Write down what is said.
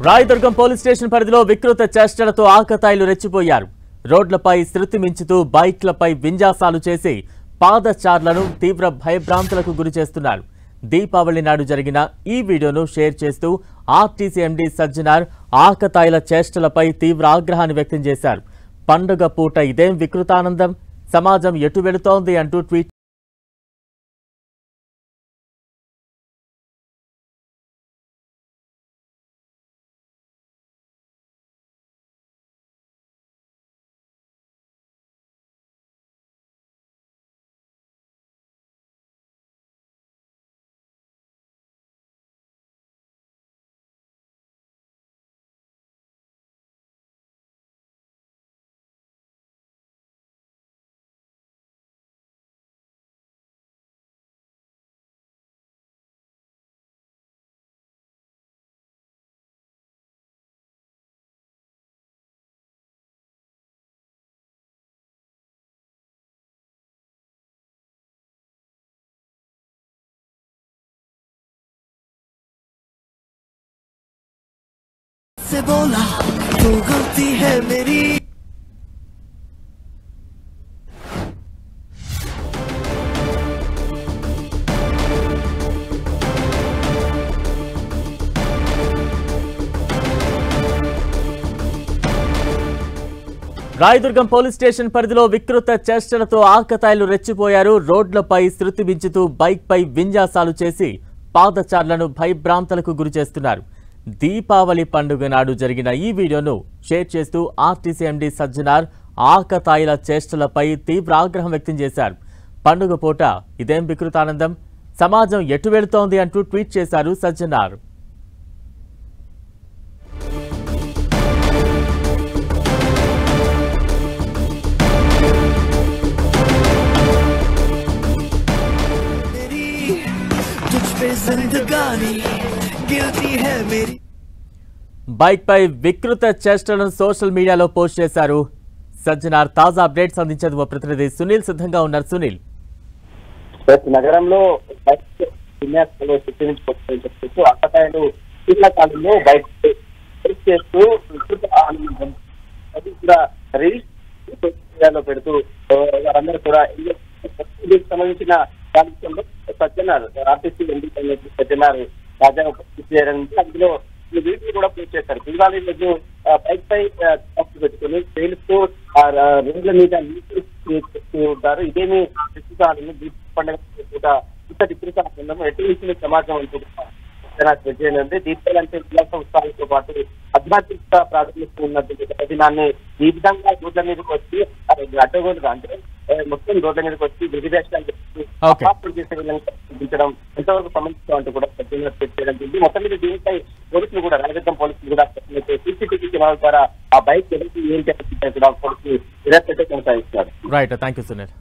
Rayadurgam police station పరిధిలో వికృత చేష్టలతో ఆకతాయిలు రెచ్చిపోయారు. రోడ్లపై శృతి మించుతూ బైక్లపై విన్యాసాలు చేసి పాదచారులను తీవ్ర భయభ్రాంతులకు గురిచేస్తున్నారు. దీపావళి నాడు జరిగిన ఈ వీడియోను షేర్ చేస్తూ ఆర్టీసీ ఎండీ సజ్జనార్ ఆకతాయిల చేష్టలపై తీవ్ర ఆగ్రహాన్ని వ్యక్తం చేశారు. పండుగ పూట ఇదేం వికృతానందం, సమాజం ఎటు వెళుతోంది అంటూ ట్వీట్ से बोला तू गलती है मेरी। రాయదుర్గం పోలీస్ స్టేషన్ పరిధిలో వికృత చేష్టలతో ఆకతాయిలు రెచ్చిపోయారు. రోడ్లపై శృతి మించుతూ బైక్పై విన్యాసాలు చేసి పాదచారులను భయభ్రాంతులకు గురిచేస్తున్నారు. దీపావళి పండుగ నాడు జరిగిన ఈ వీడియోను షేర్ చేస్తూ ఆర్టీసీ ఎండీ సజ్జనార్ ఆకతాయిల చేష్టలపై తీవ్ర ఆగ్రహం వ్యక్తం చేశారు. పండుగ పూట ఇదేం వికృతానందం, సమాజం ఎటు వెళుతోంది అంటూ ట్వీట్ చేశారు సజ్జనార్. బైక్ పై వికృత చేష్టలను సోషల్ మీడియాలో పోస్ట్ చేశారు సజ్జనార్. తాజా అప్డేట్స్ అందించేందుకు మా ప్రతినిధి సునీల్ సిద్ధంగా ఉన్నారు. సునీల్, నగరంలో అక్కతాయిలు శీతాకాలంలో బైక్ చేస్తూ పెడుతూ వారందరూ కూడా దీనికి సంబంధించిన కార్యక్రమంలో సజ్జనార్ ఆర్టీసీ ఎండీ సజ్జనార్ తాజాగా పోస్ట్ చేయడం, అందులో వీడియో కూడా పోస్ట్ చేశారు. దీపావళి రోజు బైక్ పై పెట్టుకుని తేలుస్తూ రోడ్ల మీద ఉంటారు. ఇదేమి వికృతాలను దీప పండుగ కూడా ఇంత వికృతానందం ఎటువంటి సమాజం అంటే దీపావళి అంటే ఉల్లాస ఉత్సవాలతో పాటు ఆధ్యాత్మిక ప్రాధాన్యత ఉన్నటువంటి దినాన్ని ఈ విధంగా రోడ్ల మీదకి వచ్చి అడ్డగోలుగా అంటే మొత్తం రోడ్ల మీదకి వచ్చి విధివేషాలు చేసే విధంగా చూపించడం ఎంతవరకు సంబంధించిన అంటూ కూడా చేయడం జరిగింది. మొత్తం మీద దీనిపై పోలీసులు కూడా రాయదుర్గం పోలీసులు కూడా సీసీటీవీ కెమెరాల ద్వారా ఆ బైక్ ఎవరికి ఏం చేయాలి కూడా పోలీసులు కొనసాగిస్తున్నారు. Right, thank you Sunil.